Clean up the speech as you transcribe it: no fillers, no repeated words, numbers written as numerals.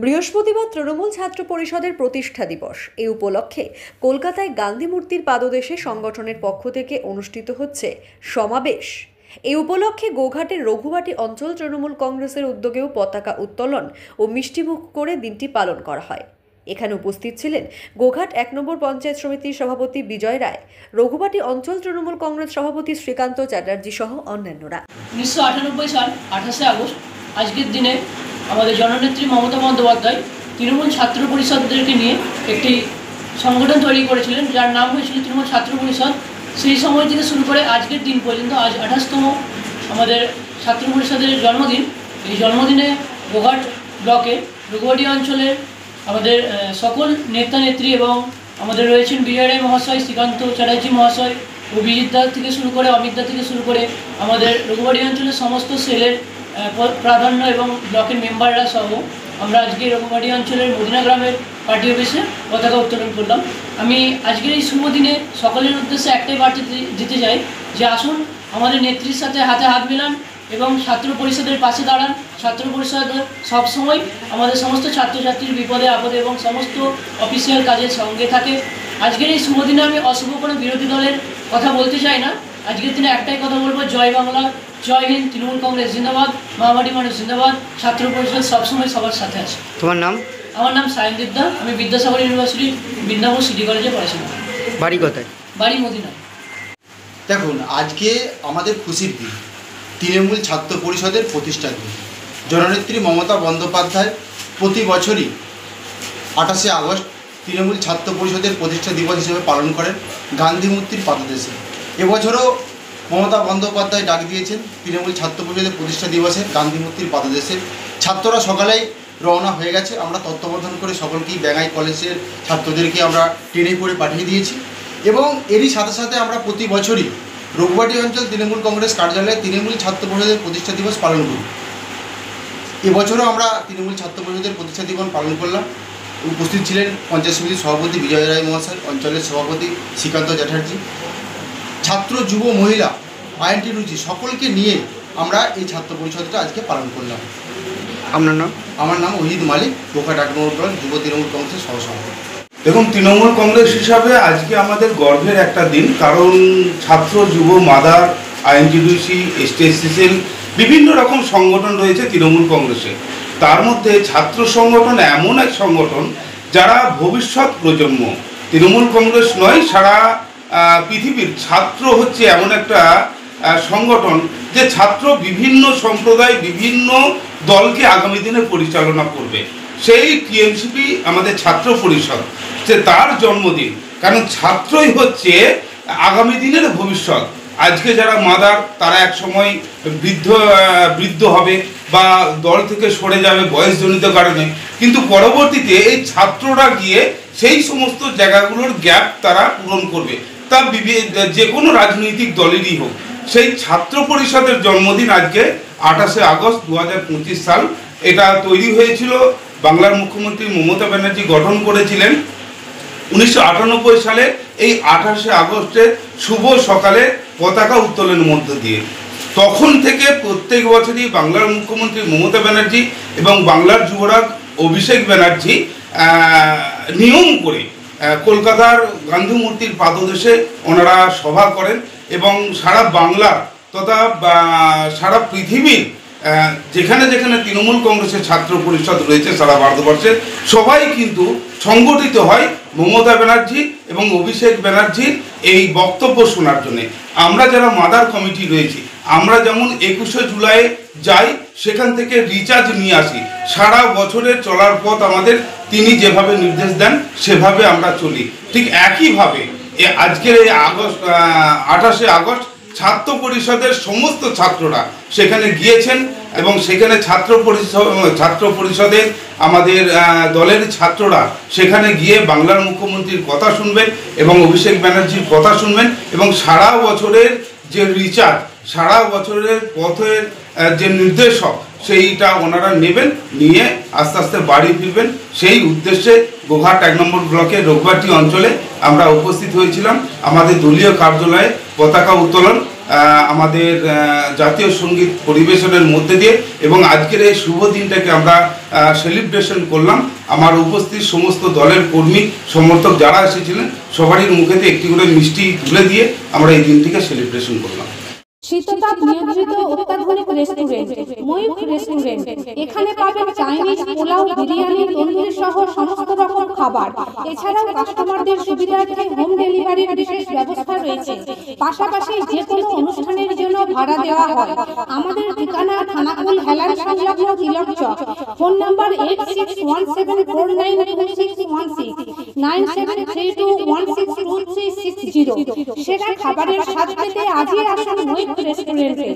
বৃহস্পতিবার তৃণমূল ছাত্র পরিষদের প্রতিষ্ঠা দিবস। এই উপলক্ষে কলকাতায় গান্ধী মূর্তির পাদদেশে সংগঠনের পক্ষ থেকে অনুষ্ঠিত হচ্ছে সমাবেশ। এই উপলক্ষে গোঘাটের রঘুবাটি অঞ্চল তৃণমূল কংগ্রেসের উদ্যোগেও পতাকা উত্তোলন ও মিষ্টিমুখ করে দিনটি পালন করা হয়। এখানে উপস্থিত ছিলেন গোঘাট ১ নম্বর পঞ্চায়েত সমিতির সভাপতি বিজয় রায়, রঘুবাটি অঞ্চল তৃণমূল কংগ্রেস সভাপতি শ্রীকান্ত চ্যাটার্জি সহ অন্যান্যরা। 1998 সাল 28শে আগস্ট আজকের দিনে আমাদের জননেত্রী মমতা বন্দ্যোপাধ্যায় তৃণমূল ছাত্র পরিষদদেরকে নিয়ে একটি সংগঠন তৈরি করেছিলেন, যার নাম হয়েছিল তৃণমূল ছাত্র পরিষদ। সেই সময় থেকে শুরু করে আজকের দিন পর্যন্ত, আজ 28তম আমাদের ছাত্র পরিষদের জন্মদিন। এই জন্মদিনে গোঘাট ব্লকে রঘুবাটি অঞ্চলের আমাদের সকল নেতা নেত্রী এবং আমাদের রয়েছেন বিজয় রায় মহাশয়, শ্রীকান্ত চ্যাটার্জি মহাশয়, অভিজিৎ দা থেকে শুরু করে অমিত দা থেকে শুরু করে আমাদের রঘুবাটি অঞ্চলের সমস্ত সেলের প্রাধান্য এবং ব্লকের মেম্বাররা সহ আমরা আজকে রঘুবাটি অঞ্চলের মদিনা গ্রামের পার্টি অফিসে পতাকা উত্তোলন করলাম। আমি আজকের এই শুভ দিনে সকলের উদ্দেশ্যে একটাই বার্তা দিতে চাই যে আসুন আমাদের নেত্রীর সাথে হাতে হাত মেলান এবং ছাত্র পরিষদের পাশে দাঁড়ান। ছাত্র পরিষদ সবসময় আমাদের সমস্ত ছাত্রছাত্রীর বিপদে আপদে এবং সমস্ত অফিসিয়াল কাজের সঙ্গে থাকে। আজকের এই শুভ দিনে আমি অশুভ কোনো বিরোধী দলের কথা বলতে চাই না। আজকের দিনে একটাই কথা বলবো, জয় বাংলা, জয় হিন্দ, তৃণমূল কংগ্রেস জিন্দাবাদ, মহামাটি মানুষ জিন্দাবাদ, ছাত্র পরিষদ সবসময় সবার সাথে আছে। তোমার নাম? আমার নাম সায়নদীপ দা, আমি বিদ্যাসাগর ইউনিভার্সিটির বৃন্দাবন সিটি কলেজে পড়াশোনা করি। বাড়ি কোথায়? বাড়ি মদিনা। দেখুন, আজকে আমাদের খুশির দিন, তৃণমূল ছাত্র পরিষদের প্রতিষ্ঠার দিন। জননেত্রী মমতা বন্দ্যোপাধ্যায় প্রতি বছরই 28শে আগস্ট তৃণমূল ছাত্র পরিষদের প্রতিষ্ঠা দিবস হিসেবে পালন করেন গান্ধী মূর্তির পাদদেশে। এবছরও মমতা বন্দ্যোপাধ্যায় ডাক দিয়েছেন তৃণমূল ছাত্র পরিষদের প্রতিষ্ঠা দিবসে গান্ধী মূর্তির পাদদেশে। ছাত্ররা সকালেই রওনা হয়ে গেছে। আমরা তত্ত্বাবধান করে সকলকেই ব্যাঙ্গাই কলেজের ছাত্রদেরকে আমরা ট্রেনে করে পাঠিয়ে দিয়েছি এবং এরই সাথে সাথে আমরা প্রতি বছরই রঘুবাটি অঞ্চল তৃণমূল কংগ্রেস কার্যালয়ে তৃণমূল ছাত্র পরিষদের প্রতিষ্ঠা দিবস পালন করি। এবছরও আমরা তৃণমূল ছাত্র পরিষদের প্রতিষ্ঠা দিবস পালন করলাম। উপস্থিত ছিলেন পঞ্চায়েত সমিতির সভাপতি বিজয় রায় মহাশয়, অঞ্চলের সভাপতি শ্রীকান্ত চ্যাটার্জি, ছাত্র যুব মহিলা আইএনটি রুচি সকলকে নিয়ে আমরা এই ছাত্র পরিষদটা আজকে পালন করলাম। আপনার নাম? আমার নাম ওহিদ মালিক, গোঘাট ১ নম্বর ব্লক যুব তৃণমূল কংগ্রেসের সহসভাপতি। দেখুন, তৃণমূল কংগ্রেস হিসাবে আজকে আমাদের গর্বের একটা দিন, কারণ ছাত্র যুব মাদার আইএনটিডিউসি এসটিএসসিএল বিভিন্ন রকম সংগঠন রয়েছে তৃণমূল কংগ্রেসে। তার মধ্যে ছাত্র সংগঠন এমন এক সংগঠন যারা ভবিষ্যৎ প্রজন্ম। তৃণমূল কংগ্রেস নয়, সারা পৃথিবীর ছাত্র হচ্ছে এমন একটা সংগঠন যে ছাত্র বিভিন্ন সম্প্রদায় বিভিন্ন দলকে আগামী দিনে পরিচালনা করবে। সেই টিএমসিপি আমাদের ছাত্র পরিষদ, যে তার জন্মদিন, কারণ ছাত্রই হচ্ছে আগামী দিনের ভবিষ্যৎ। আজকে যারা মাদার তারা এক সময় বৃদ্ধ হবে বা দল থেকে সরে যাবে বয়সজনিত কারণে, কিন্তু পরবর্তীতে এই ছাত্ররা গিয়ে সেই সমস্ত জায়গাগুলোর গ্যাপ তারা পূরণ করবে। তা যে কোনো রাজনৈতিক দলেরই হোক, সেই ছাত্র পরিষদের জন্মদিন আজকে 28শে আগস্ট 2025 সাল। এটা তৈরি হয়েছিল, বাংলার মুখ্যমন্ত্রী মমতা ব্যানার্জি গঠন করেছিলেন 1998 সালে এই 28শে আগস্টের শুভ সকালে পতাকা উত্তোলনের মধ্য দিয়ে। তখন থেকে প্রত্যেক বছরই বাংলার মুখ্যমন্ত্রী মমতা ব্যানার্জি এবং বাংলার যুবরাজ অভিষেক ব্যানার্জি নিয়ম করে কলকাতার গান্ধী মূর্তির পাদদেশে ওনারা সভা করেন এবং সারা বাংলার তথা সারা পৃথিবীর যেখানে যেখানে তৃণমূল কংগ্রেসের ছাত্র পরিষদ রয়েছে সারা ভারতবর্ষে সবাই কিন্তু সংগঠিত হয় মমতা ব্যানার্জি এবং অভিষেক ব্যানার্জির এই বক্তব্য শোনার জন্যে। আমরা যারা মাদার কমিটি রয়েছি, আমরা যেমন 21শে জুলাই যাই, সেখান থেকে রিচার্জ নিয়ে আসি। সারা বছরের চলার পথ আমাদের তিনি যেভাবে নির্দেশ দেন সেভাবে আমরা চলি। ঠিক একইভাবে আজকের এই 28শে আগস্ট ছাত্র পরিষদের সমস্ত ছাত্ররা সেখানে গিয়েছেন এবং সেখানে ছাত্র পরিষদের আমাদের দলের ছাত্ররা সেখানে গিয়ে বাংলার মুখ্যমন্ত্রীর কথা শুনবেন এবং অভিষেক ব্যানার্জির কথা শুনবেন এবং সারা বছরের যে রিচার্জ, সারা বছরের পথের যে নির্দেশক সেইটা ওনারা নেবেন, নিয়ে আস্তে আস্তে বাড়ি ফিরবেন। সেই উদ্দেশ্যে গোঘাট 1 নম্বর ব্লকের রঘুবাটি অঞ্চলে আমরা উপস্থিত হয়েছিলাম। আমাদের দলীয় কার্যালয়ে পতাকা উত্তোলন আমাদের জাতীয় সঙ্গীত পরিবেশনের মধ্যে দিয়ে এবং আজকের এই শুভ দিনটাকে আমরা সেলিব্রেশন করলাম। আমার উপস্থিত সমস্ত দলের কর্মী সমর্থক যারা এসেছিলেন সবারই মুখেতে একটি করে মিষ্টি তুলে দিয়ে আমরা এই দিনটিকে সেলিব্রেশন করলাম। শীততাপ নিয়ন্ত্রিত অত্যাধুনিক রেস্টুরেন্ট ময়ূখ রেস্টুরেন্ট। এখানে পাবেন চাইনিজ, পোলাও, বিরিয়ানি, তন্দুরি সহ সমস্ত রকম খাবার। এছাড়াও কাস্টমারদের সুবিধার্থে হোম ডেলিভারির বিশেষ ব্যবস্থা রয়েছে। পাশাপাশি যে কোনো অনুষ্ঠানের জন্য ভাড়া দেওয়া হয়। আমাদের ঠিকানা থানাকুল হেলান সংলগ্ন তিলক চক। Phone number 8617492616 9732162360। সেরা খাবারের স্বাদ পেতে আজই আসুন ময়ূখ রেস্টুরেন্টে।